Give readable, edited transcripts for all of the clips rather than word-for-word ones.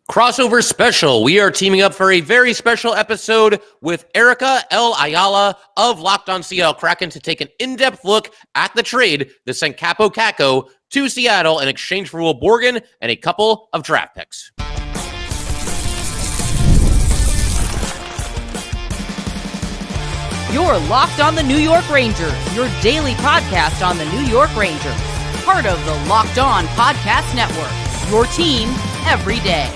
Crossover special. We are teaming up for a very special episode with Erica L. Ayala of Locked on Seattle Kraken to take an in-depth look at the trade that sent Kaapo Kakko to Seattle in exchange for Will Borgen and a couple of draft picks. You're Locked on the New York Rangers, your daily podcast on the New York Rangers. Part of the Locked On Podcast Network, your team every day.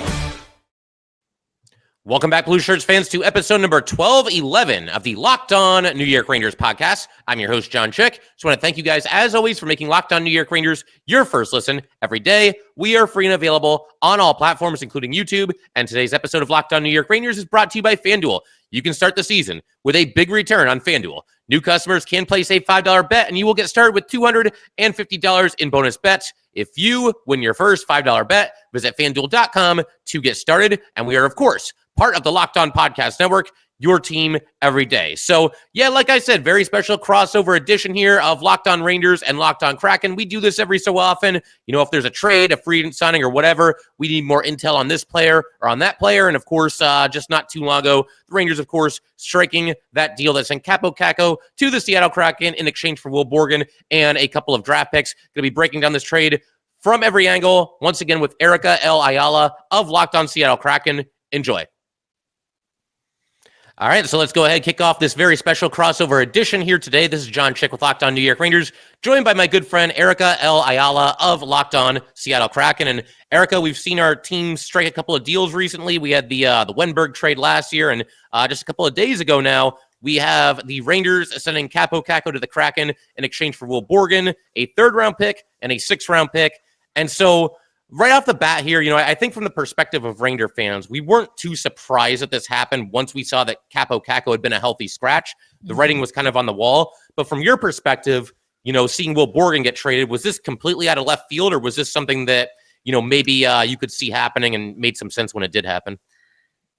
Welcome back, Blue Shirts fans, to episode number 1211 of the Locked On New York Rangers podcast. I'm your host, John Chick. Just want to thank you guys, as always, for making Locked On New York Rangers your first listen every day. We are free and available on all platforms, including YouTube. And today's episode of Locked On New York Rangers is brought to you by FanDuel. You can start the season with a big return on FanDuel. New customers can place a $5 bet, and you will get started with $250 in bonus bets. If you win your first $5 bet, visit FanDuel.com to get started. And we are, of course, part of the Locked On Podcast Network, your team every day. So, yeah, like I said, very special crossover edition here of Locked On Rangers and Locked On Kraken. We do this every so often. You know, if there's a trade, a free signing, or whatever, we need more intel on this player or on that player. And, of course, just not too long ago, the Rangers, of course, striking that deal that sent Kaapo Kakko to the Seattle Kraken in exchange for Will Borgen and a couple of draft picks. Going to be breaking down this trade from every angle, once again with Erica L. Ayala of Locked On Seattle Kraken. Enjoy. All right, so let's go ahead and kick off this very special crossover edition here today. This is John Chick with Locked On New York Rangers, joined by my good friend Erica L. Ayala of Locked On Seattle Kraken. And Erica, we've seen our team strike a couple of deals recently. We had the Wenberg trade last year, and just a couple of days ago now, we have the Rangers sending Kaapo Kakko to the Kraken in exchange for Will Borgen, a third-round pick and a sixth-round pick. And so right off the bat here, you know, I think from the perspective of Ranger fans, we weren't too surprised that this happened once we saw that Kaapo Kakko had been a healthy scratch. The writing was kind of on the wall. But from your perspective, you know, seeing Will Borgen get traded, was this completely out of left field, or was this something that, you know, maybe you could see happening and made some sense when it did happen?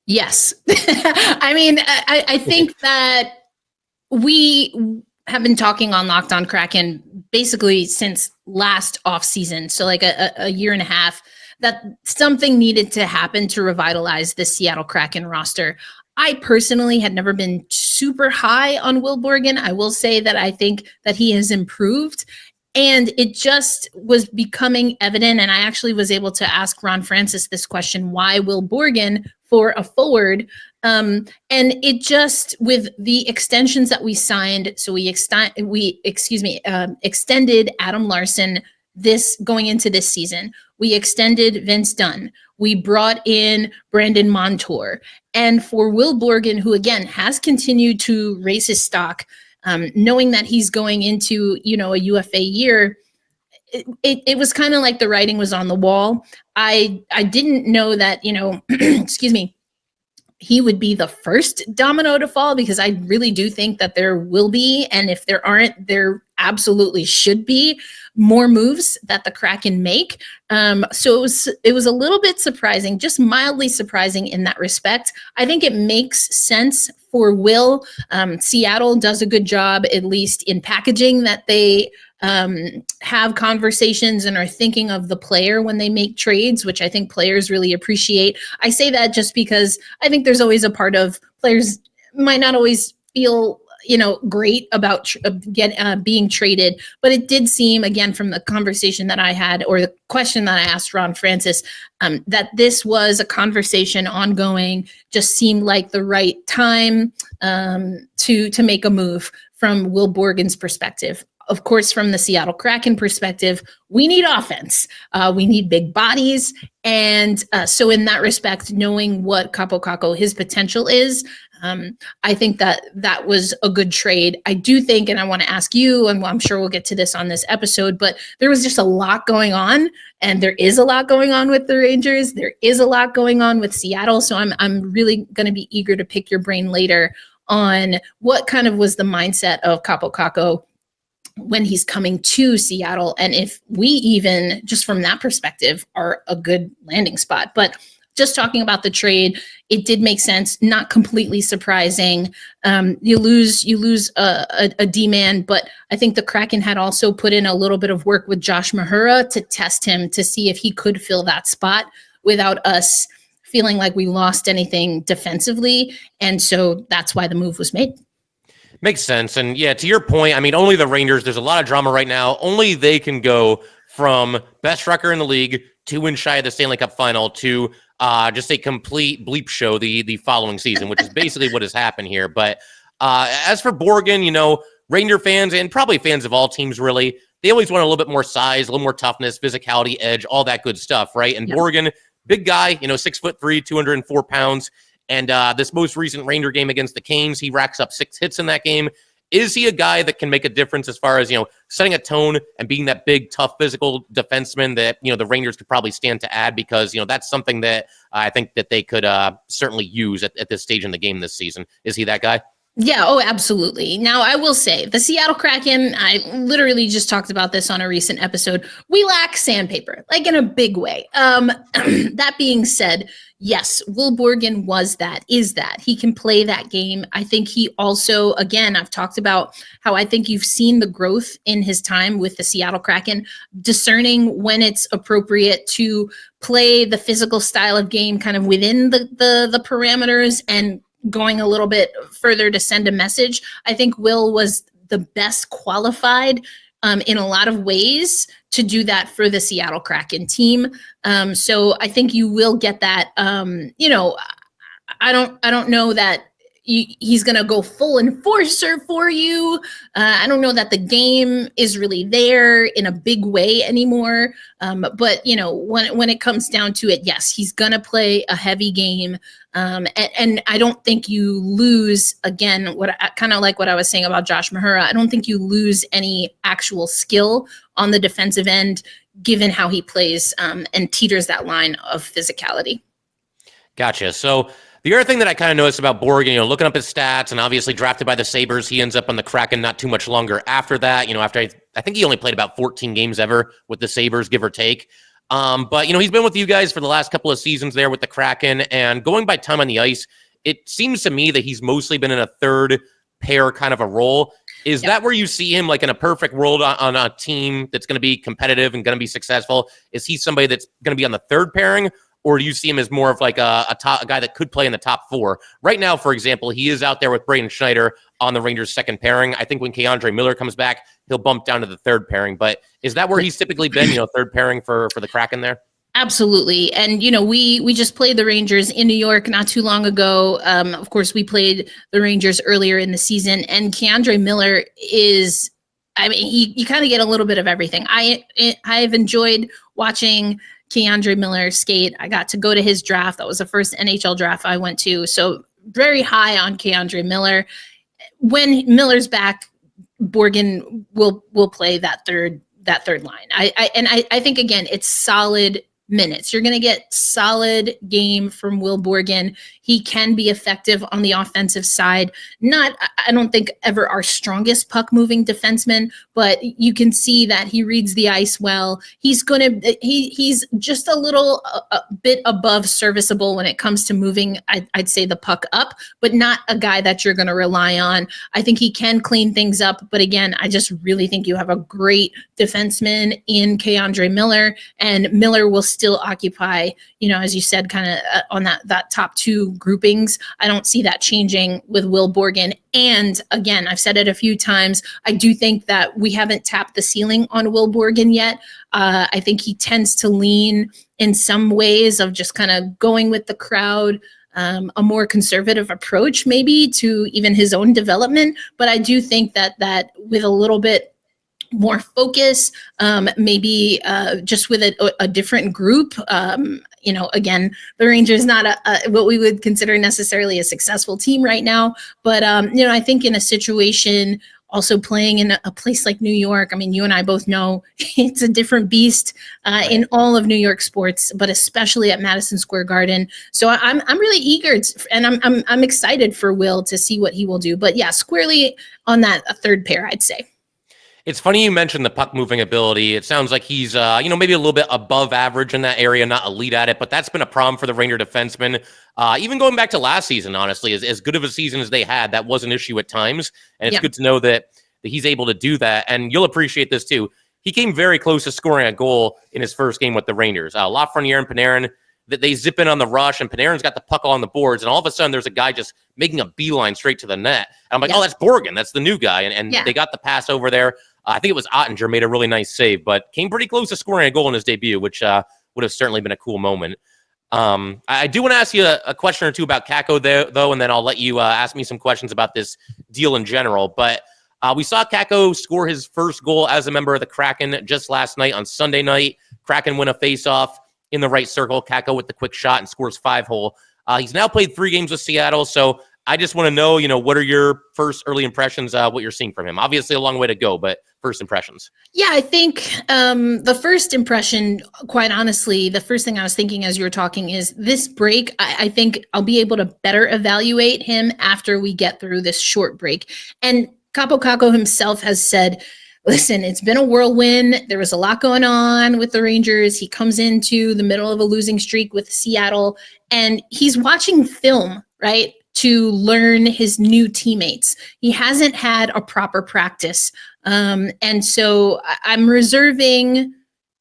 Yes. I mean, I think that we have been talking on Locked on Kraken basically since last offseason, so like a year and a half, that something needed to happen to revitalize the Seattle Kraken roster. I personally had never been super high on Will Borgen. I will say that I think that he has improved, and it just was becoming evident, and I actually was able to ask Ron Francis this question: why Will Borgen for a forward? And it just, with the extensions that we signed, so we extended Adam Larson going into this season. We extended Vince Dunn. We brought in Brandon Montour. And for Will Borgen, who again has continued to raise his stock, knowing that he's going into, you know, a UFA year, it was kind of like the writing was on the wall. I didn't know that, you know, excuse me, he would be the first domino to fall, because I really do think that there will be, and if there aren't, there absolutely should be more moves that the Kraken make. So it was a little bit surprising, just mildly surprising in that respect. I think it makes sense for Will. Seattle does a good job, at least in packaging, that they have conversations and are thinking of the player when they make trades, which I think players really appreciate. I say that just because I think there's always a part of players might not always feel, you know, great about being traded, but it did seem, again, from the conversation that I had, or the question that I asked Ron Francis, that this was a conversation ongoing, just seemed like the right time to make a move from Will Borgen's perspective. Of course, from the Seattle Kraken perspective, we need offense. We need big bodies. And so in that respect, knowing what Kaapo Kakko, his potential is, I think that was a good trade. I do think, and I want to ask you, and I'm sure we'll get to this on this episode, but there was just a lot going on, and there is a lot going on with the Rangers. There is a lot going on with Seattle. So I'm really going to be eager to pick your brain later on what kind of was the mindset of Kaapo Kakko when he's coming to Seattle, and if we even, just from that perspective, are a good landing spot. But just talking about the trade, it did make sense, not completely surprising. You lose a D-man, but I think the Kraken had also put in a little bit of work with Josh Mahura to test him, to see if he could fill that spot without us feeling like we lost anything defensively. And so that's why the move was made. Makes sense. And yeah, to your point, I mean, only the Rangers, there's a lot of drama right now. Only they can go from best record in the league, 2 wins shy of the Stanley Cup final, to just a complete bleep show the following season, which is basically what has happened here. But as for Borgen, Ranger fans and probably fans of all teams, really, they always want a little bit more size, a little more toughness, physicality, edge, all that good stuff, right? And Borgen, big guy, 6'3", 204 pounds. And this most recent Ranger game against the Canes, he racks up 6 hits in that game. Is he a guy that can make a difference as far as, setting a tone and being that big, tough, physical defenseman that, the Rangers could probably stand to add? Because, that's something that I think that they could certainly use at this stage in the game this season. Is he that guy? Yeah, oh, absolutely. Now, I will say, the Seattle Kraken, I literally just talked about this on a recent episode. We lack sandpaper, like in a big way. That being said, yes, Will Borgen is that. He can play that game. I think he also, again, I've talked about how I think you've seen the growth in his time with the Seattle Kraken, discerning when it's appropriate to play the physical style of game kind of within the parameters and going a little bit further to send a message. I think Will was the best qualified in a lot of ways to do that for the Seattle Kraken team. So I think you will get that. I don't know that he's going to go full enforcer for you. I don't know that the game is really there in a big way anymore. But when it comes down to it, yes, he's going to play a heavy game. And I don't think you lose, again, kind of like what I was saying about Josh Mahura. I don't think you lose any actual skill on the defensive end, given how he plays and teeters that line of physicality. Gotcha. So the other thing that I kind of noticed about Borgen, looking up his stats, and obviously drafted by the Sabres, he ends up on the Kraken not too much longer after that. After I think he only played about 14 games ever with the Sabres, give or take. But he's been with you guys for the last couple of seasons there with the Kraken, and going by time on the ice, it seems to me that he's mostly been in a third pair kind of a role. Is that where you see him, like in a perfect world on a team that's going to be competitive and going to be successful? Is he somebody that's going to be on the third pairing? Or do you see him as more of like a guy that could play in the top 4? Right now, for example, he is out there with Braden Schneider on the Rangers' second pairing. I think when K'Andre Miller comes back, he'll bump down to the third pairing. But is that where he's typically been, third pairing for the Kraken there? Absolutely. And, we just played the Rangers in New York not too long ago. Of course, we played the Rangers earlier in the season. And K'Andre Miller is, you kind of get a little bit of everything. I've enjoyed watching K'Andre Miller skate. I got to go to his draft. That was the first NHL draft I went to. So very high on K'Andre Miller. When Miller's back, Borgen will play that third line. I think, again, it's solid minutes. You're going to get solid game from Will Borgen. He can be effective on the offensive side. I don't think ever our strongest puck moving defenseman, but you can see that he reads the ice well. He's just a little a bit above serviceable when it comes to moving, I'd say, the puck up, but not a guy that you're going to rely on. I think he can clean things up, but again, I just really think you have a great defenseman in K'Andre Miller, and Miller will still occupy, as you said, kind of on that top 2 groupings. I don't see that changing with Will Borgen. And again, I've said it a few times, I do think that we haven't tapped the ceiling on Will Borgen yet. I think he tends to lean in some ways of just kind of going with the crowd, a more conservative approach maybe to even his own development. But I do think that with a little bit more focus, maybe just with a different group. Again, the Rangers not what we would consider necessarily a successful team right now. But, I think in a situation also playing in a place like New York, you and I both know it's a different beast in all of New York sports, but especially at Madison Square Garden. So I'm really eager and I'm excited for Will to see what he will do. But yeah, squarely on that third pair, I'd say. It's funny you mentioned the puck moving ability. It sounds like he's, maybe a little bit above average in that area, not elite at it, but that's been a problem for the Ranger defensemen. Even going back to last season, honestly, as good of a season as they had, that was an issue at times. And it's good to know that he's able to do that. And you'll appreciate this too. He came very close to scoring a goal in his first game with the Rangers. Lafreniere and Panarin, that they zip in on the rush, and Panarin's got the puck on the boards, and all of a sudden there's a guy just making a beeline straight to the net. And I'm like, oh, that's Borgen. That's the new guy. And they got the pass over there. I think it was Ottinger made a really nice save, but came pretty close to scoring a goal in his debut, which would have certainly been a cool moment. I do want to ask you a question or two about Kakko though, and then I'll let you ask me some questions about this deal in general. But we saw Kakko score his first goal as a member of the Kraken just last night on Sunday night. Kraken win a face-off in the right circle. Kakko with the quick shot and scores 5-hole. He's now played 3 games with Seattle, so I just want to know, what are your first early impressions, what you're seeing from him? Obviously a long way to go, but first impressions. Yeah, I think the first impression, quite honestly, the first thing I was thinking as you were talking is this break, I think I'll be able to better evaluate him after we get through this short break. And Kaapo Kakko himself has said, listen, it's been a whirlwind. There was a lot going on with the Rangers. He comes into the middle of a losing streak with Seattle, and he's watching film, right, to learn his new teammates. He hasn't had a proper practice. And so I'm reserving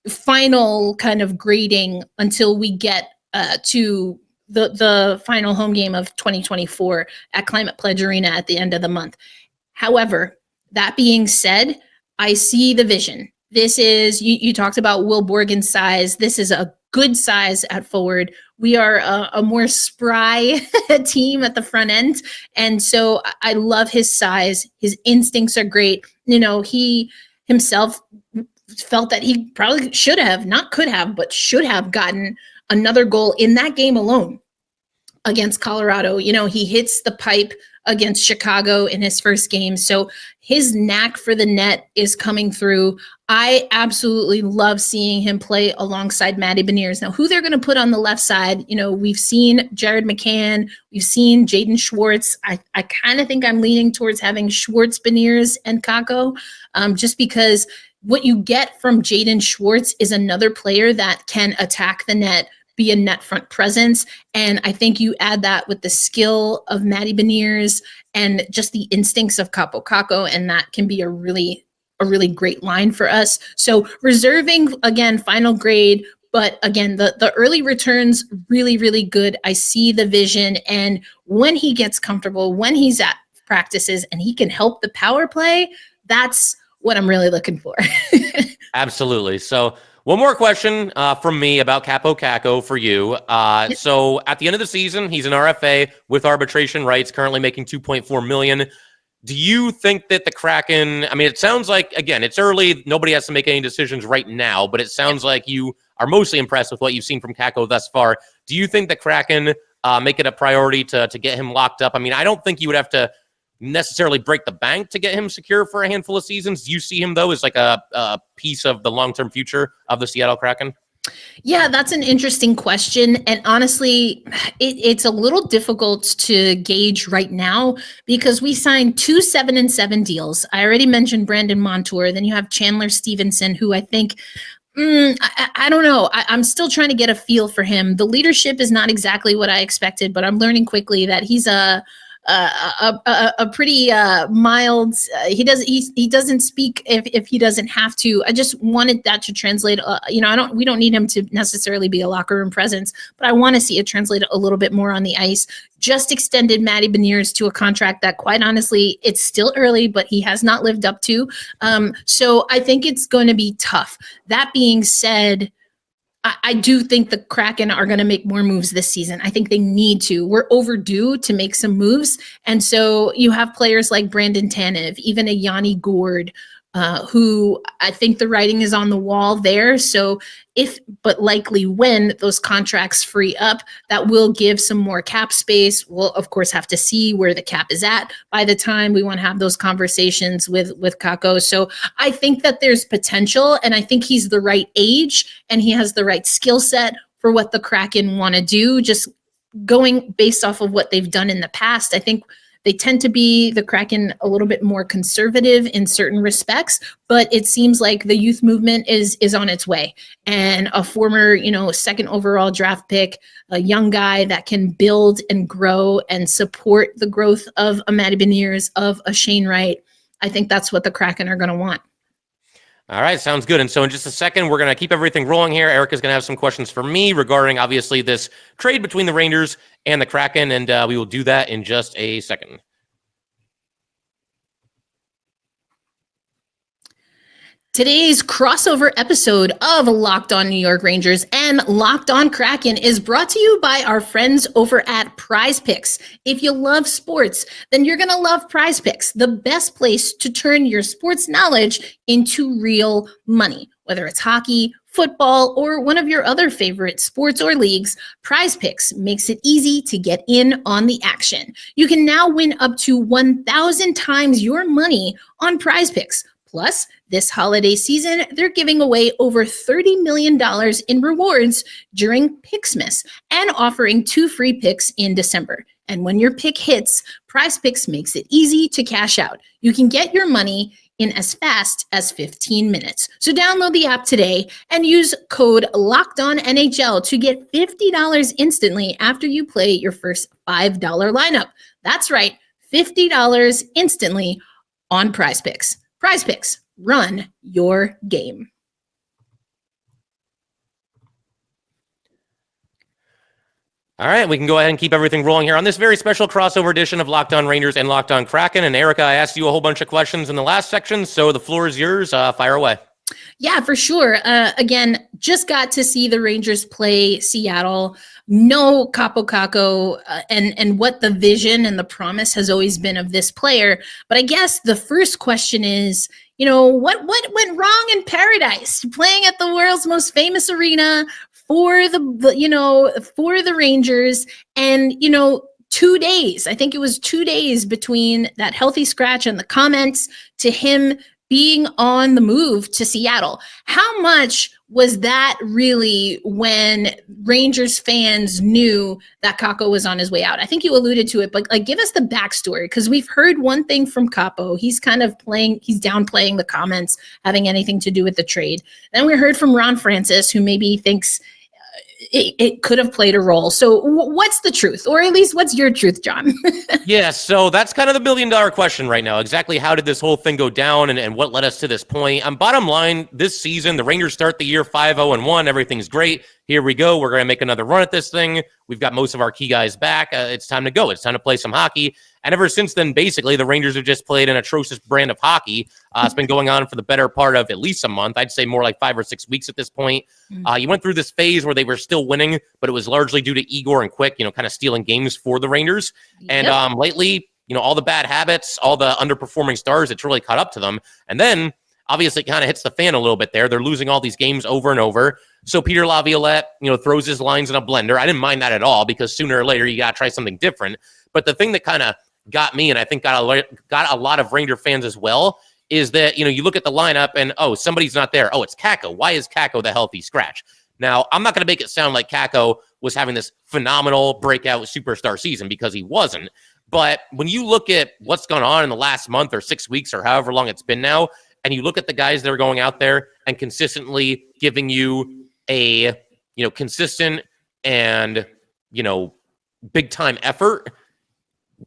final kind of grading until we get to the final home game of 2024 at Climate Pledge Arena at the end of the month. However, that being said, I see the vision. This is, you talked about Will Borgen's size. This is a good size at forward. We are a more spry team at the front end. And so I love his size. His instincts are great. He himself felt that he probably should have, not could have, but should have gotten another goal in that game alone against Colorado. He hits the pipe against Chicago in his first game. So his knack for the net is coming through. I absolutely love seeing him play alongside Matty Beniers. Now, who they're going to put on the left side, we've seen Jared McCann, we've seen Jaden Schwartz. I kind of think I'm leaning towards having Schwartz, Beniers, and Kakko, just because what you get from Jaden Schwartz is another player that can attack the net, be a net front presence. And I think you add that with the skill of Matty Beniers and just the instincts of Kaapo Kakko, and that can be a really great line for us. So reserving, again, final grade, but again, the early returns, really, really good. I see the vision. And when he gets comfortable, when he's at practices and he can help the power play, that's what I'm really looking for. Absolutely. So one more question from me about Kaapo Kakko for you. So at the end of the season, he's an RFA with arbitration rights, currently making $2.4 million. Do you think that the Kraken, it sounds like, again, it's early, nobody has to make any decisions right now, but it sounds like you are mostly impressed with what you've seen from Kakko thus far. Do you think the Kraken make it a priority to get him locked up? I don't think you would have to necessarily break the bank to get him secure for a handful of seasons. Do you see him, though, as like a piece of the long-term future of the Seattle Kraken? Yeah, that's an interesting question. And honestly, it's a little difficult to gauge right now because we signed 2 7-7 deals. I already mentioned Brandon Montour. Then you have Chandler Stevenson, who I think, I don't know. I'm still trying to get a feel for him. The leadership is not exactly what I expected, but I'm learning quickly that he's a pretty mild. He doesn't speak if he doesn't have to. I just wanted that to translate. We don't need him to necessarily be a locker room presence, but I want to see it translate a little bit more on the ice. Just extended Matty Beniers to a contract that, quite honestly, it's still early, but he has not lived up to. So I think it's going to be tough. That being said, I do think the Kraken are going to make more moves this season. I think they need to. We're overdue to make some moves. And so you have players like Brandon Tanev, even a Yanni Gourde, who I think the writing is on the wall there. So but likely when those contracts free up, that will give some more cap space. We'll, of course, have to see where the cap is at by the time we want to have those conversations with Kakko. So I think that there's potential, and I think he's the right age and he has the right skill set for what the Kraken want to do. Just going based off of what they've done in the past, I think they tend to be, the Kraken, a little bit more conservative in certain respects, but it seems like the youth movement is on its way. And a former, second overall draft pick, a young guy that can build and grow and support the growth of a Matty Beniers, of a Shane Wright, I think that's what the Kraken are going to want. All right, sounds good. And so in just a second, we're going to keep everything rolling here. Erica's going to have some questions for me regarding, obviously, this trade between the Rangers and the Kraken, and we will do that in just a second. Today's crossover episode of Locked On New York Rangers and Locked On Kraken is brought to you by our friends over at PrizePicks. If you love sports, then you're going to love PrizePicks, the best place to turn your sports knowledge into real money. Whether it's hockey, football, or one of your other favorite sports or leagues, PrizePicks makes it easy to get in on the action. You can now win up to 1,000 times your money on PrizePicks. Plus, this holiday season, they're giving away over $30 million in rewards during Picksmas and offering 2 free picks in December. And when your pick hits, PrizePicks makes it easy to cash out. You can get your money in as fast as 15 minutes. So download the app today and use code LOCKEDONNHL to get $50 instantly after you play your first $5 lineup. That's right, $50 instantly on PrizePicks. PrizePicks, run your game. All right, we can go ahead and keep everything rolling here on this very special crossover edition of Locked On Rangers and Locked On Kraken. And Erica, I asked you a whole bunch of questions in the last section, so the floor is yours. Fire away. Yeah, for sure. Again, just got to see the Rangers play Seattle. No Kaapo Kakko, and what the vision and the promise has always been of this player. But I guess the first question is, what went wrong in paradise? Playing at the world's most famous arena for the Rangers, and 2 days. I think it was 2 days between that healthy scratch and the comments to him being on the move to Seattle. How much was that really when Rangers fans knew that Kakko was on his way out? I think you alluded to it, but give us the backstory, because we've heard one thing from Kaapo. He's kind of he's downplaying the comments having anything to do with the trade. Then we heard from Ron Francis, who maybe thinks it could have played a role. So what's the truth? Or at least what's your truth, John? Yeah, so that's kind of the $1 million question right now. Exactly how did this whole thing go down and what led us to this point? Bottom line, this season, the Rangers start the year 5-0-1. Everything's great. Here we go. We're going to make another run at this thing. We've got most of our key guys back. It's time to go. It's time to play some hockey. And ever since then, basically, the Rangers have just played an atrocious brand of hockey. It's been going on for the better part of at least a month. I'd say more like 5 or 6 weeks at this point. You went through this phase where they were still winning, but it was largely due to Igor and Quick, kind of stealing games for the Rangers. Yep. And lately, all the bad habits, all the underperforming stars, it's really caught up to them. And then, obviously, it kind of hits the fan a little bit there. They're losing all these games over and over. So Peter Laviolette, throws his lines in a blender. I didn't mind that at all, because sooner or later, you got to try something different. But the thing that kind of got me, and I think got a lot of Ranger fans as well, is that, you look at the lineup and, somebody's not there. Oh, it's Kakko. Why is Kakko the healthy scratch? Now, I'm not going to make it sound like Kakko was having this phenomenal breakout superstar season, because he wasn't. But when you look at what's gone on in the last month or 6 weeks or however long it's been now, and you look at the guys that are going out there and consistently giving you a, consistent and, big time effort,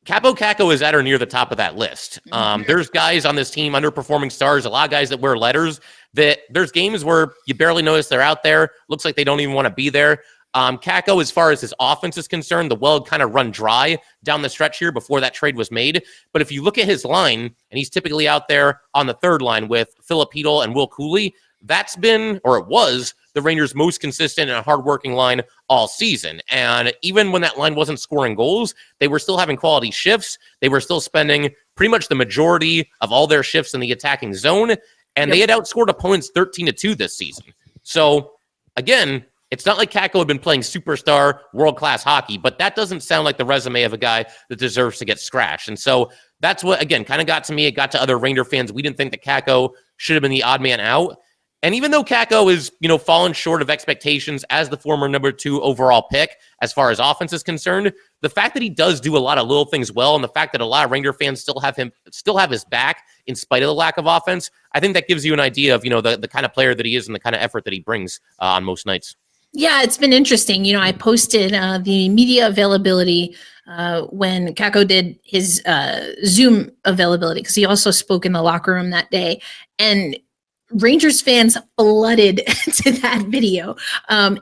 Kaapo Kakko is at or near the top of that list. There's guys on this team, underperforming stars, a lot of guys that wear letters, that there's games where you barely notice they're out there. Looks like they don't even want to be there. Kakko, as far as his offense is concerned, the well kind of run dry down the stretch here before that trade was made. But if you look at his line, and he's typically out there on the third line with Philip Hedl and Will Cooley, that's been, or it was, the Rangers' most consistent and hardworking line all season. And even when that line wasn't scoring goals, they were still having quality shifts. They were still spending pretty much the majority of all their shifts in the attacking zone. And they had outscored opponents 13-2 this season. So, again, it's not like Kakko had been playing superstar, world-class hockey, but that doesn't sound like the resume of a guy that deserves to get scratched. And so that's what, again, kind of got to me. It got to other Ranger fans. We didn't think that Kakko should have been the odd man out. And even though Kakko is, fallen short of expectations as the former number 2 overall pick, as far as offense is concerned, the fact that he does do a lot of little things well, and the fact that a lot of Ranger fans still have his back in spite of the lack of offense, I think that gives you an idea of, the kind of player that he is and the kind of effort that he brings on most nights. Yeah, it's been interesting. I posted the media availability when Kakko did his Zoom availability, because he also spoke in the locker room that day. And Rangers fans flooded to that video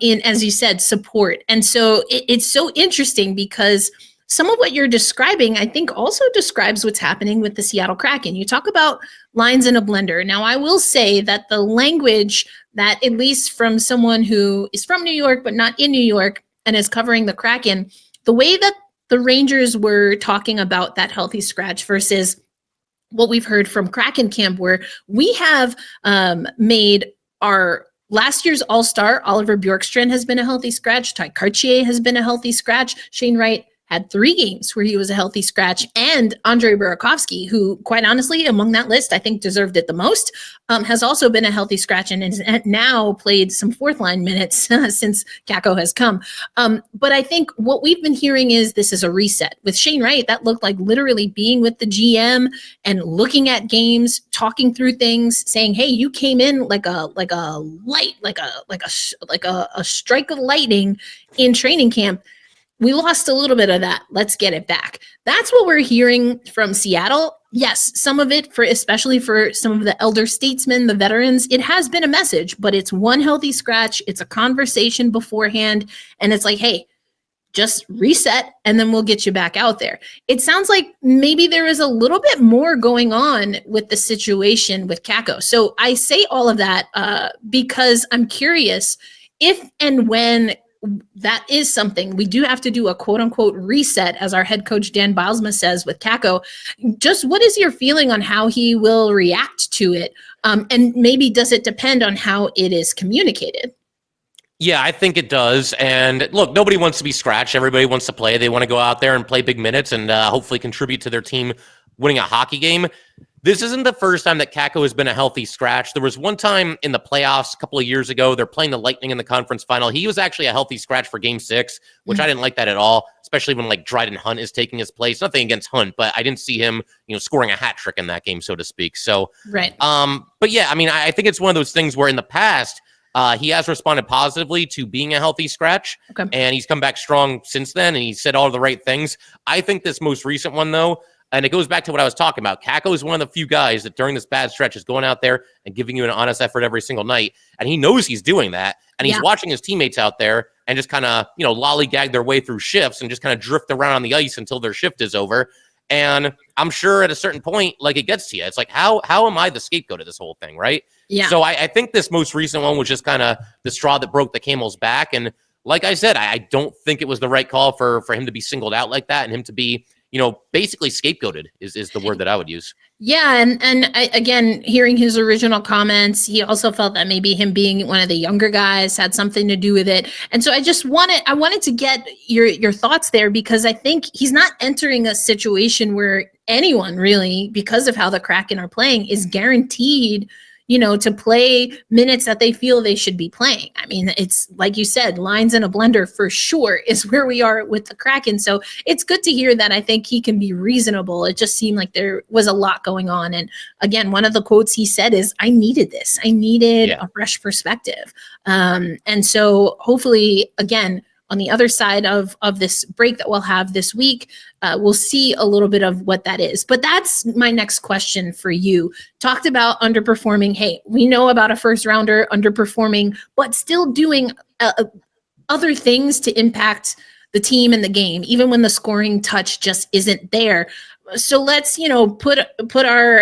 in, as you said, support. And so it's so interesting because some of what you're describing, I think, also describes what's happening with the Seattle Kraken. You talk about lines in a blender. Now, I will say that the language that, at least from someone who is from New York but not in New York and is covering the Kraken, the way that the Rangers were talking about that healthy scratch versus what we've heard from Kraken camp, where we have made our last year's All-Star, Oliver Bjorkstrand, has been a healthy scratch. Ty Cartier has been a healthy scratch. Shane Wright had 3 games where he was a healthy scratch. And Andrei Burakovsky, who quite honestly, among that list, I think deserved it the most, has also been a healthy scratch and has now played some 4th line minutes since Kakko has come. But I think what we've been hearing is this is a reset. With Shane Wright, that looked like literally being with the GM and looking at games, talking through things, saying, hey, you came in like a strike of lightning in training camp. We lost a little bit of that. Let's get it back. That's what we're hearing from Seattle. Yes, some of it, especially for some of the elder statesmen, the veterans, it has been a message, but it's one healthy scratch. It's a conversation beforehand. And it's like, hey, just reset and then we'll get you back out there. It sounds like maybe there is a little bit more going on with the situation with Kakko. So I say all of that because I'm curious if and when that is something we do have to do a quote unquote reset, as our head coach Dan Bilesma says with Kakko. Just what is your feeling on how he will react to it? And maybe does it depend on how it is communicated? Yeah, I think it does. And look, nobody wants to be scratched. Everybody wants to play. They want to go out there and play big minutes and hopefully contribute to their team winning a hockey game. This isn't the first time that Kakko has been a healthy scratch. There was one time in the playoffs a couple of years ago. They're playing the Lightning in the conference final. He was actually a healthy scratch for Game 6, which I didn't like that at all, especially when like Dryden Hunt is taking his place. Nothing against Hunt, but I didn't see him, scoring a hat trick in that game, so to speak. So, right. But yeah, I mean, I think it's one of those things where in the past, he has responded positively to being a healthy scratch, and he's come back strong since then, and he said all the right things. I think this most recent one, though, and it goes back to what I was talking about. Kakko is one of the few guys that during this bad stretch is going out there and giving you an honest effort every single night. And he knows he's doing that. And he's watching his teammates out there and just kind of, lollygag their way through shifts and just kind of drift around on the ice until their shift is over. And I'm sure at a certain point, like, it gets to you. It's like, how am I the scapegoat of this whole thing, right? Yeah. So I think this most recent one was just kind of the straw that broke the camel's back. And like I said, I don't think it was the right call for him to be singled out like that and him to be basically scapegoated is the word that I would use. Yeah. And again, hearing his original comments, he also felt that maybe him being one of the younger guys had something to do with it. And so I wanted to get your thoughts there, because I think he's not entering a situation where anyone really, because of how the Kraken are playing, is guaranteed to play minutes that they feel they should be playing. I mean, it's like you said, lines in a blender for sure is where we are with the Kraken. So it's good to hear that. I think he can be reasonable. It just seemed like there was a lot going on. And again, one of the quotes he said is, I needed this. I needed a fresh perspective. And so hopefully, again, on the other side of this break that we'll have this week, we'll see a little bit of what that is. But that's my next question for you. Talked about underperforming. Hey, we know about a first rounder underperforming, but still doing other things to impact the team and the game, even when the scoring touch just isn't there. So let's, put our,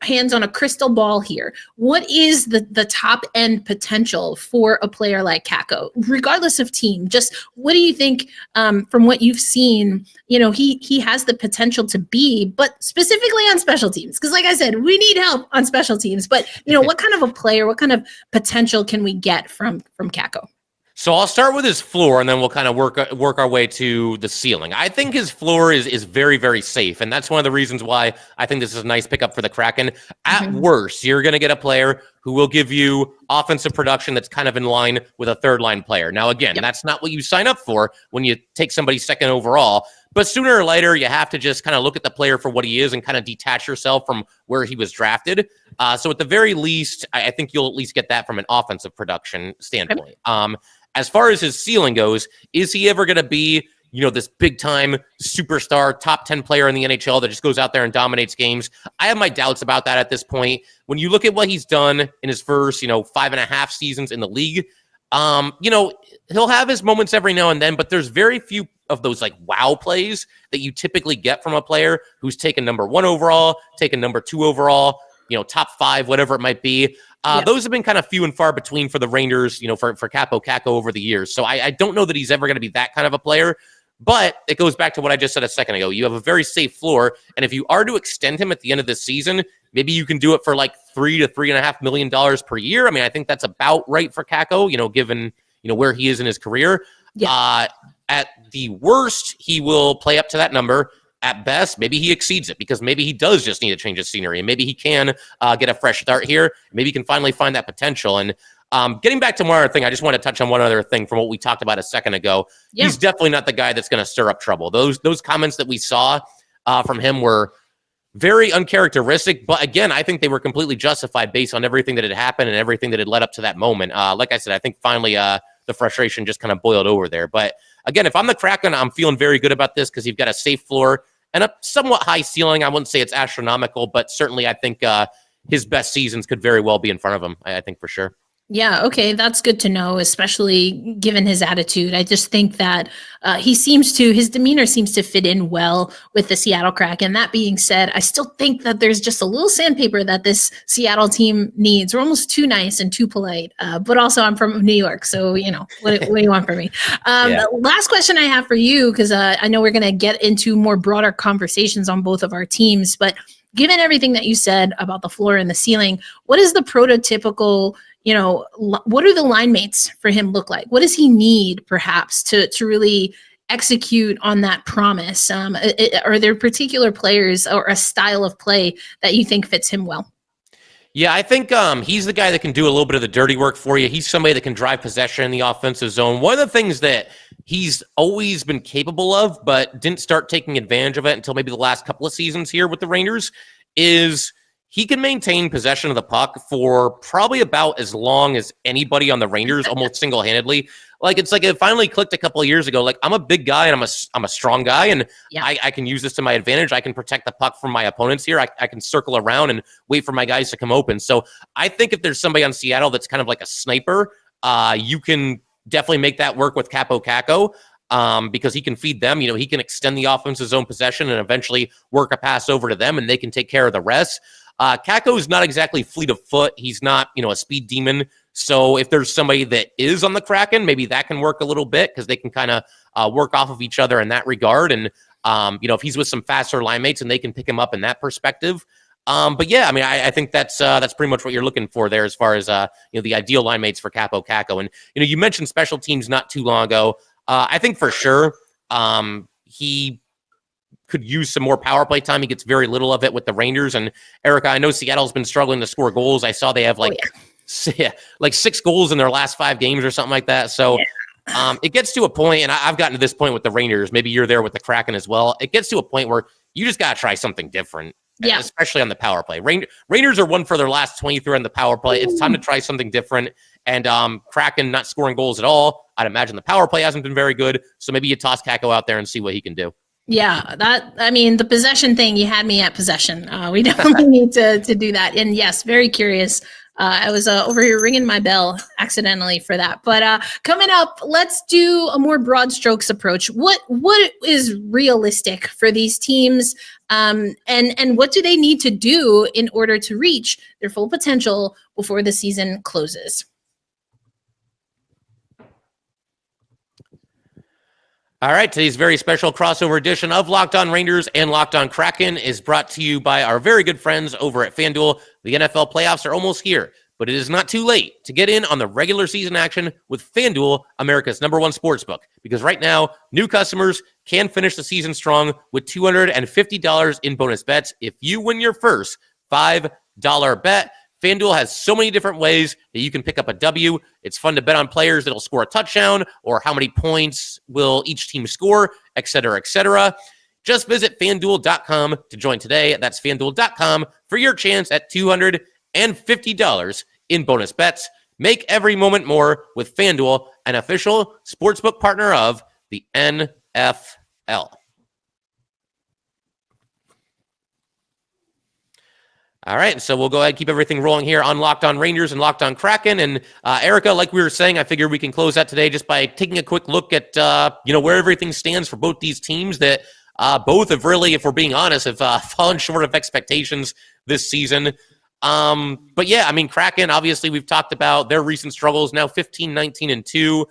hands on a crystal ball here. What is the top end potential for a player like Kakko, regardless of team? Just what do you think, from what you've seen, he has the potential to be, but specifically on special teams? Because like I said, we need help on special teams, but what kind of a player, what kind of potential can we get from Kakko? So I'll start with his floor, and then we'll kind of work our way to the ceiling. I think his floor is very, very safe, and that's one of the reasons why I think this is a nice pickup for the Kraken. At worst, you're going to get a player who will give you offensive production that's kind of in line with a third-line player. Now, again, that's not what you sign up for when you take somebody second overall, but sooner or later, you have to just kind of look at the player for what he is and kind of detach yourself from where he was drafted. So at the very least, I think you'll at least get that from an offensive production standpoint. As far as his ceiling goes, is he ever going to be, this big time superstar, top 10 player in the NHL that just goes out there and dominates games. I have my doubts about that at this point. When you look at what he's done in his first, 5.5 seasons in the league, he'll have his moments every now and then, but there's very few of those like wow plays that you typically get from a player who's taken number 1 overall, taken number 2 overall, top 5, whatever it might be. Those have been kind of few and far between for the Rangers, for Kaapo Kakko over the years. So I don't know that he's ever going to be that kind of a player. But it goes back to what I just said a second ago. You have a very safe floor, and if you are to extend him at the end of this season, maybe you can do it for like $3 to $3.5 million per year. I mean, I think that's about right for Kakko, given where he is in his career. Yeah. At the worst, he will play up to that number. At best, maybe he exceeds it because maybe he does just need to change his scenery, and maybe he can get a fresh start here. Maybe he can finally find that potential. And getting back to one other thing, I just want to touch on one other thing from what we talked about a second ago. Yeah. He's definitely not the guy that's going to stir up trouble. Those comments that we saw from him were very uncharacteristic, but again, I think they were completely justified based on everything that had happened and everything that had led up to that moment. Like I said, I think finally the frustration just kind of boiled over there. But again, if I'm the Kraken, I'm feeling very good about this because you've got a safe floor and a somewhat high ceiling. I wouldn't say it's astronomical, but certainly I think his best seasons could very well be in front of him, I think for sure. Yeah, okay, that's good to know, especially given his attitude. I just think that his demeanor seems to fit in well with the Seattle Kraken. That being said, I still think that there's just a little sandpaper that this Seattle team needs. We're almost too nice and too polite, but also I'm from New York, so, what do you want from me? Last question I have for you, because I know we're going to get into more broader conversations on both of our teams, but given everything that you said about the floor and the ceiling, what is the prototypical what do the line mates for him look like? What does he need, perhaps, to really execute on that promise? Are there particular players or a style of play that you think fits him well? Yeah, I think he's the guy that can do a little bit of the dirty work for you. He's somebody that can drive possession in the offensive zone. One of the things that he's always been capable of, but didn't start taking advantage of it until maybe the last couple of seasons here with the Rangers, is he can maintain possession of the puck for probably about as long as anybody on the Rangers, almost single-handedly. Like, it's like it finally clicked a couple of years ago. Like, I'm a big guy and I'm a strong guy, and I can use this to my advantage. I can protect the puck from my opponents here. I can circle around and wait for my guys to come open. So I think if there's somebody on Seattle that's kind of like a sniper, you can definitely make that work with Kaapo Kakko. Because he can feed them. He can extend the offensive zone possession and eventually work a pass over to them, and they can take care of the rest. Kakko is not exactly fleet of foot. He's not, a speed demon. So if there's somebody that is on the Kraken, maybe that can work a little bit because they can kind of work off of each other in that regard. And, if he's with some faster line mates and they can pick him up in that perspective. But yeah, I mean, I think that's pretty much what you're looking for there as far as, the ideal line mates for Kaapo Kakko. And, you mentioned special teams not too long ago. I think for sure he could use some more power play time. He gets very little of it with the Rangers. And Erica, I know Seattle's been struggling to score goals. I saw they have like 6 goals in their last 5 games or something like that. So it gets to a point, and I've gotten to this point with the Rangers. Maybe you're there with the Kraken as well. It gets to a point where you just got to try something different, especially on the power play. Rangers are 1 for their last 23 on the power play. It's time to try something different. And Kraken not scoring goals at all. I'd imagine the power play hasn't been very good. So maybe you toss Kakko out there and see what he can do. Yeah, the possession thing, you had me at possession. We definitely need to do that. And yes, very curious. I was over here ringing my bell accidentally for that. But coming up, let's do a more broad strokes approach. What is realistic for these teams, and what do they need to do in order to reach their full potential before the season closes? All right, today's very special crossover edition of Locked On Rangers and Locked On Kraken is brought to you by our very good friends over at FanDuel. The NFL playoffs are almost here, but it is not too late to get in on the regular season action with FanDuel, America's #1 sportsbook. Because right now, new customers can finish the season strong with $250 in bonus bets if you win your first $5 bet. FanDuel has so many different ways that you can pick up a W. It's fun to bet on players that'll score a touchdown or how many points will each team score, et cetera, et cetera. Just visit FanDuel.com to join today. That's FanDuel.com for your chance at $250 in bonus bets. Make every moment more with FanDuel, an official sportsbook partner of the NFL. All right, so we'll go ahead and keep everything rolling here on Locked On Rangers and Locked On Kraken. And Erica, like we were saying, I figured we can close that today just by taking a quick look at where everything stands for both these teams that both have really, if we're being honest, have fallen short of expectations this season. But yeah, I mean, Kraken, obviously we've talked about their recent struggles, now 15-19-2.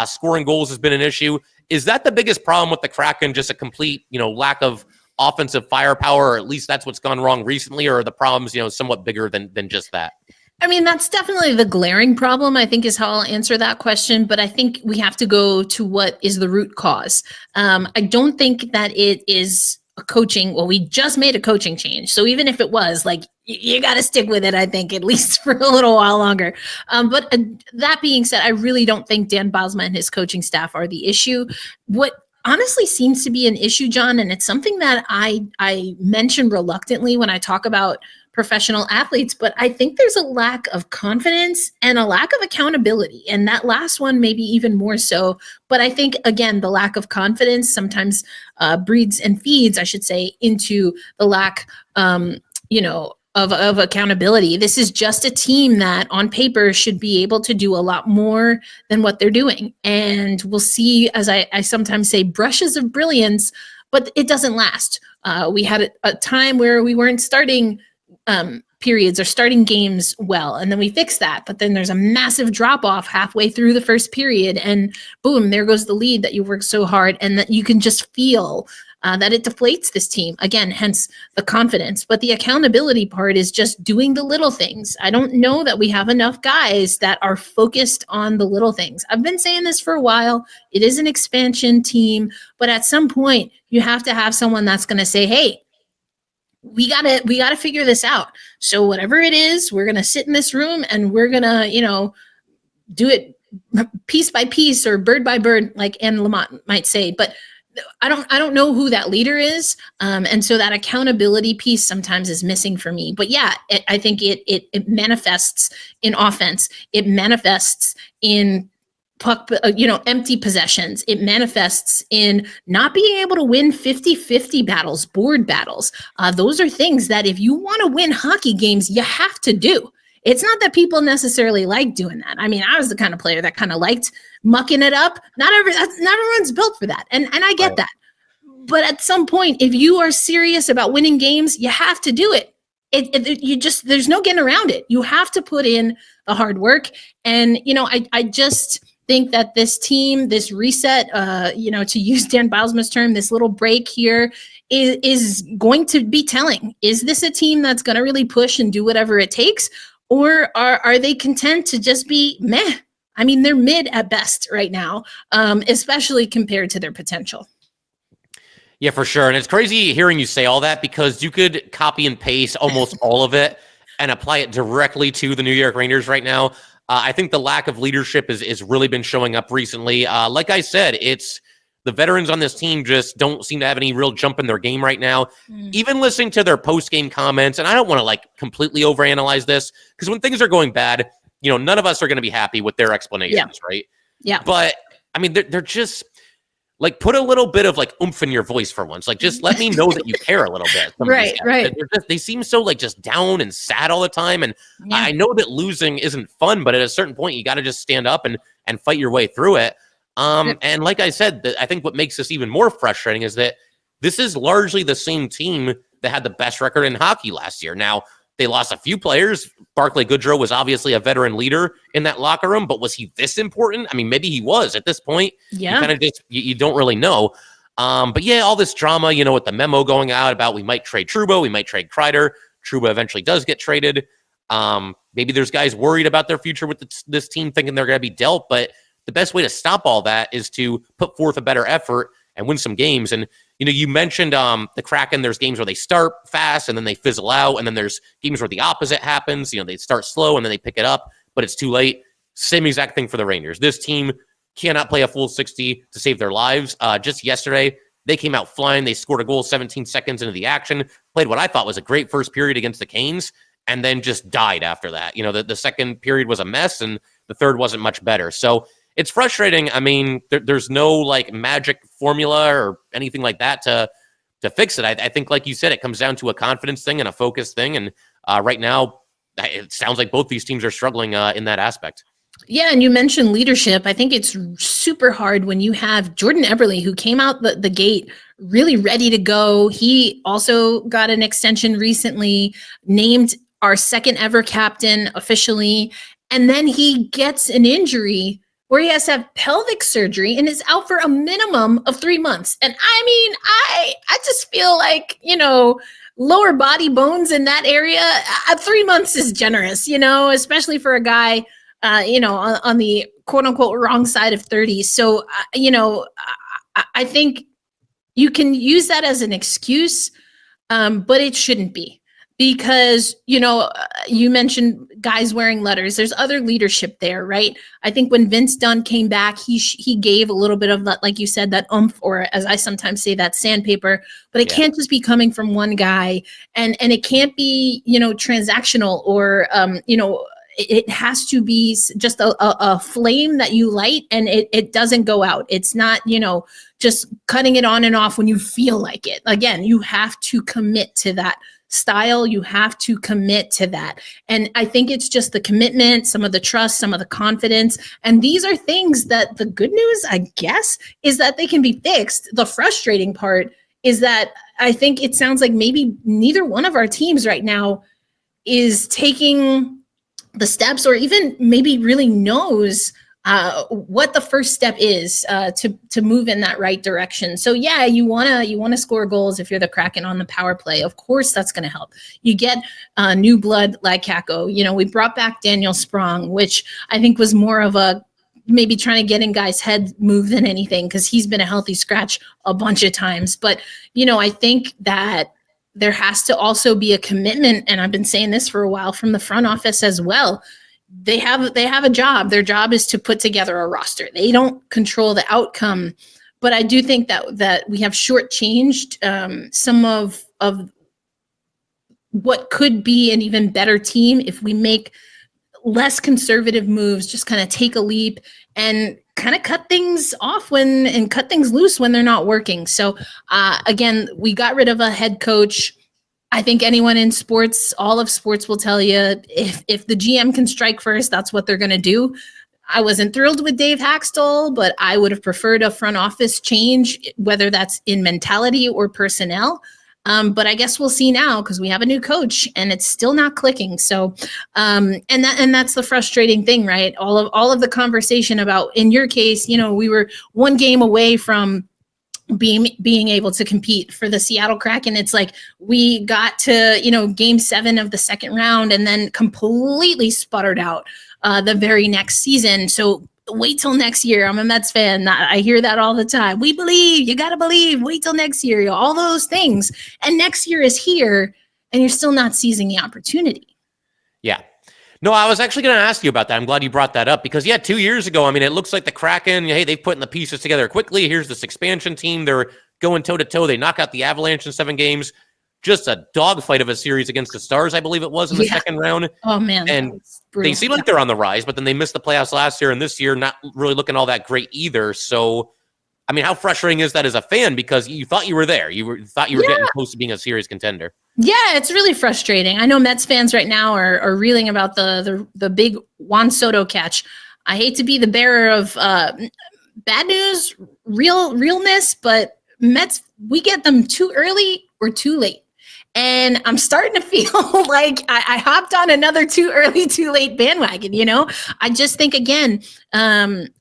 Scoring goals has been an issue. Is that the biggest problem with the Kraken, just a complete, lack of offensive firepower, or at least that's what's gone wrong recently, or are the problems, somewhat bigger than just that? I mean, that's definitely the glaring problem, I think, is how I'll answer that question. But I think we have to go to what is the root cause. I don't think that it is a coaching. Well, we just made a coaching change. So even if it was, like, you got to stick with it, I think, at least for a little while longer. But that being said, I really don't think Dan Bylsma and his coaching staff are the issue. What honestly seems to be an issue, John, and it's something that I mention reluctantly when I talk about professional athletes, but I think there's a lack of confidence and a lack of accountability. And that last one, maybe even more so. But I think, again, the lack of confidence sometimes breeds and feeds, I should say, into the lack, of accountability. This is just a team that on paper should be able to do a lot more than what they're doing. And we'll see, as I sometimes say, brushes of brilliance, but it doesn't last. We had a time where we weren't starting periods or starting games well, and then we fixed that. But then there's a massive drop off halfway through the first period, and boom, there goes the lead that you worked so hard, and that you can just feel that it deflates this team. Again, hence the confidence. But the accountability part is just doing the little things. I don't know that we have enough guys that are focused on the little things. I've been saying this for a while. It is an expansion team, but at some point you have to have someone that's going to say, hey, we gotta figure this out. So whatever it is, we're going to sit in this room and we're going to, do it piece by piece or bird by bird, like Anne Lamott might say. But I don't know who that leader is. And so that accountability piece sometimes is missing for me. But yeah, I think it manifests in offense. It manifests in puck, empty possessions. It manifests in not being able to win 50-50 battles, board battles. Those are things that if you want to win hockey games, you have to do. It's not that people necessarily like doing that. I mean, I was the kind of player that kind of liked mucking it up. Not everyone's built for that. And I get that. But at some point, if you are serious about winning games, you have to do it. There's no getting around it. You have to put in the hard work. And, I just think that this team, this reset, to use Dan Bylsma's term, this little break here is going to be telling. Is this a team that's going to really push and do whatever it takes? Or are they content to just be meh? I mean, they're mid at best right now, especially compared to their potential. Yeah, for sure. And it's crazy hearing you say all that, because you could copy and paste almost all of it and apply it directly to the New York Rangers right now. I think the lack of leadership is really been showing up recently. Like I said, it's the veterans on this team just don't seem to have any real jump in their game right now. Even listening to their post-game comments, and I don't want to completely overanalyze this, because when things are going bad, none of us are going to be happy with their explanations, right? Yeah. But I mean, they're just put a little bit of oomph in your voice for once. Just let me know that you care a little bit. Right. They seem so just down and sad all the time. And I know that losing isn't fun, but at a certain point, you got to just stand up and fight your way through it. And like I said, I think what makes this even more frustrating is that this is largely the same team that had the best record in hockey last year. Now, they lost a few players. Barclay Goodrow was obviously a veteran leader in that locker room, but was he this important? I mean, maybe he was at this point. Yeah. You kind of you don't really know. But yeah, all this drama, with the memo going out about we might trade Trouba, we might trade Kreider. Trouba eventually does get traded. Maybe there's guys worried about their future with this team, thinking they're going to be dealt, but the best way to stop all that is to put forth a better effort and win some games. And, you mentioned the Kraken, there's games where they start fast and then they fizzle out. And then there's games where the opposite happens. They start slow and then they pick it up, but it's too late. Same exact thing for the Rangers. This team cannot play a full 60 to save their lives. Just yesterday, they came out flying. They scored a goal 17 seconds into the action, played what I thought was a great first period against the Canes, and then just died after that. The second period was a mess and the third wasn't much better. So it's frustrating. I mean, there's no like magic formula or anything like that to fix it. I think, like you said, it comes down to a confidence thing and a focus thing. And right now, it sounds like both these teams are struggling in that aspect. Yeah, and you mentioned leadership. I think it's super hard when you have Jordan Eberle, who came out the gate really ready to go. He also got an extension recently, named our second ever captain officially, and then he gets an injury where he has to have pelvic surgery and is out for a minimum of 3 months. And I mean, I just feel like, lower body bones in that area, 3 months is generous, especially for a guy on the quote unquote wrong side of 30. So, I think you can use that as an excuse, but it shouldn't be, because, you mentioned guys wearing letters. There's other leadership there, right? I think when Vince Dunn came back, he gave a little bit of that, like you said, that oomph, or as I sometimes say, that sandpaper, but it can't just be coming from one guy, and it can't be, transactional, or, it has to be just a flame that you light and it doesn't go out. It's not, just cutting it on and off when you feel like it. Again, you have to commit to that style. You have to commit to that. And I think it's just the commitment, some of the trust, some of the confidence. And these are things that the good news, I guess, is that they can be fixed. The frustrating part is that I think it sounds like maybe neither one of our teams right now is taking the steps, or even maybe really knows what the first step is to move in that right direction. So yeah, you wanna score goals if you're the Kraken on the power play. Of course, that's going to help. You get new blood like Kakko. We brought back Daniel Sprong, which I think was more of a maybe trying to get in guys' head move than anything, because he's been a healthy scratch a bunch of times. But I think that there has to also be a commitment, and I've been saying this for a while, from the front office as well. They have a job. Their job is to put together a roster. They don't control the outcome, but I do think that we have shortchanged some of what could be an even better team if we make less conservative moves, just kind of take a leap and kind of cut things off and cut things loose when they're not working. So again, we got rid of a head coach. I think anyone in sports, all of sports, will tell you if the GM can strike first, that's what they're going to do. I wasn't thrilled with Dave Haxtell, but I would have preferred a front office change, whether that's in mentality or personnel. But I guess we'll see now, because we have a new coach and it's still not clicking. So, and that's the frustrating thing, right? All of the conversation about, in your case, we were one game away from being able to compete for the Seattle Kraken. It's like we got to, game 7 of the second round and then completely sputtered out the very next season. So wait till next year. I'm a Mets fan. I hear that all the time. We believe, you got to believe, wait till next year, all those things. And next year is here and you're still not seizing the opportunity. Yeah. No, I was actually going to ask you about that. I'm glad you brought that up, because 2 years ago, I mean, it looks like the Kraken, hey, they've put in the pieces together quickly. Here's this expansion team. They're going toe to toe. They knock out the Avalanche in 7 games. Just a dogfight of a series against the Stars, I believe it was, in the second round. Oh, man. And they seem like they're on the rise, but then they missed the playoffs last year, and this year not really looking all that great either. So, I mean, how frustrating is that as a fan? Because you thought you were there. Thought you were getting close to being a serious contender. Yeah, it's really frustrating. I know Mets fans right now are reeling about the big Juan Soto catch. I hate to be the bearer of bad news, realness, but Mets, we get them too early or too late. And I'm starting to feel like I hopped on another too early, too late bandwagon. I just think, again,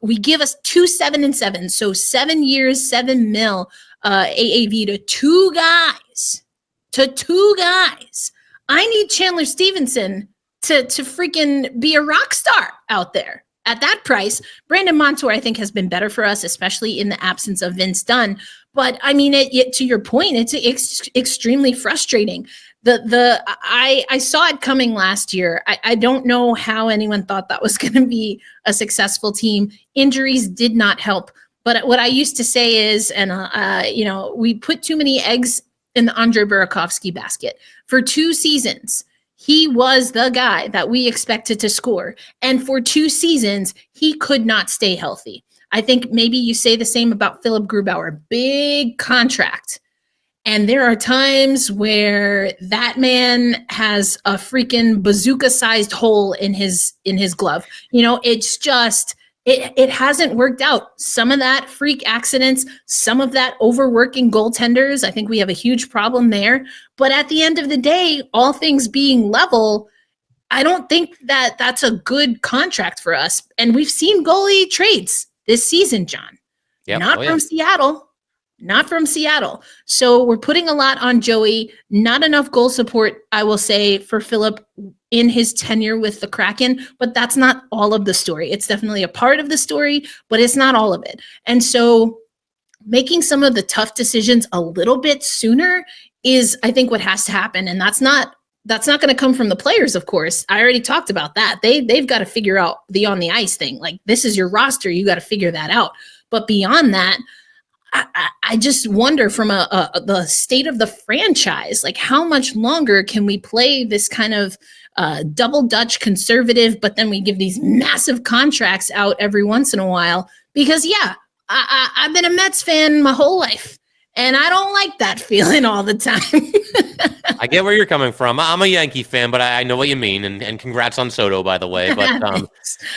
we give us 2 7 and 7. So 7 years, $7 million AAV to two guys. I need Chandler Stevenson to freaking be a rock star out there. At that price, Brandon Montour, I think, has been better for us, especially in the absence of Vince Dunn. But I mean, to your point, it's extremely frustrating. I saw it coming last year. I don't know how anyone thought that was going to be a successful team. Injuries did not help. But what I used to say is, we put too many eggs in the Andre Burakovsky basket. For 2 seasons, he was the guy that we expected to score. And for 2 seasons, he could not stay healthy. I think maybe you say the same about Philip Grubauer, big contract. And there are times where that man has a freaking bazooka-sized hole in his glove. It's just it hasn't worked out. Some of that freak accidents, some of that overworking goaltenders. I think we have a huge problem there. But at the end of the day, all things being level, I don't think that that's a good contract for us. And we've seen goalie trades this season, John. Yep. Not from Seattle. Not from Seattle. So we're putting a lot on Joey. Not enough goal support, I will say, for Philip in his tenure with the Kraken. But that's not all of the story. It's definitely a part of the story, but it's not all of it. And so making some of the tough decisions a little bit sooner is, I think, what has to happen. And that's not going to come from the players, of course. I already talked about that. They've got to figure out the on the ice thing. Like, this is your roster. You got to figure that out. But beyond that, I just wonder from the state of the franchise, like, how much longer can we play this kind of double Dutch conservative, but then we give these massive contracts out every once in a while? Because, I've been a Mets fan my whole life, and I don't like that feeling all the time. I get where you're coming from. I'm a Yankee fan, but I know what you mean. And congrats on Soto, by the way. But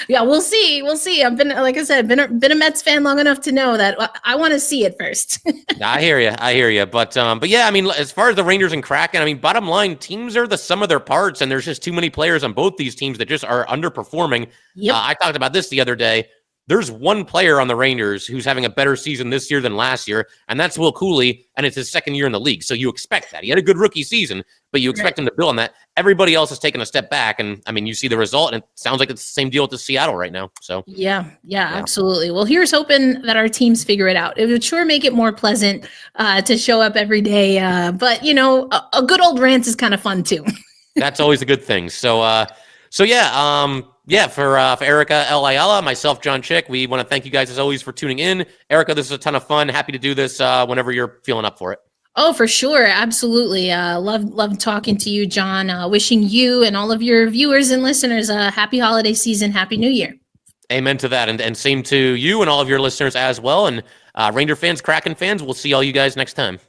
yeah, we'll see. I've been, like I said, been a Mets fan long enough to know that I want to see it first. I hear you. But yeah, I mean, as far as the Rangers and Kraken, I mean, bottom line, teams are the sum of their parts, and there's just too many players on both these teams that just are underperforming. Yep. I talked about this the other day. There's one player on the Rangers who's having a better season this year than last year, and that's Will Cooley, and it's his second year in the league. So you expect that. He had a good rookie season, but you expect him to build on that. Everybody else has taken a step back, and, I mean, you see the result, and it sounds like it's the same deal with the Seattle right now. So Yeah, absolutely. Well, here's hoping that our teams figure it out. It would sure make it more pleasant to show up every day, but, a good old rant is kind of fun, too. That's always a good thing. For Erica L. Ayala, myself, John Chick, we want to thank you guys as always for tuning in. Erica, this is a ton of fun. Happy to do this whenever you're feeling up for it. Oh, for sure. Absolutely. Love talking to you, John. Wishing you and all of your viewers and listeners a happy holiday season. Happy New Year. Amen to that. And same to you and all of your listeners as well. And Ranger fans, Kraken fans, we'll see all you guys next time.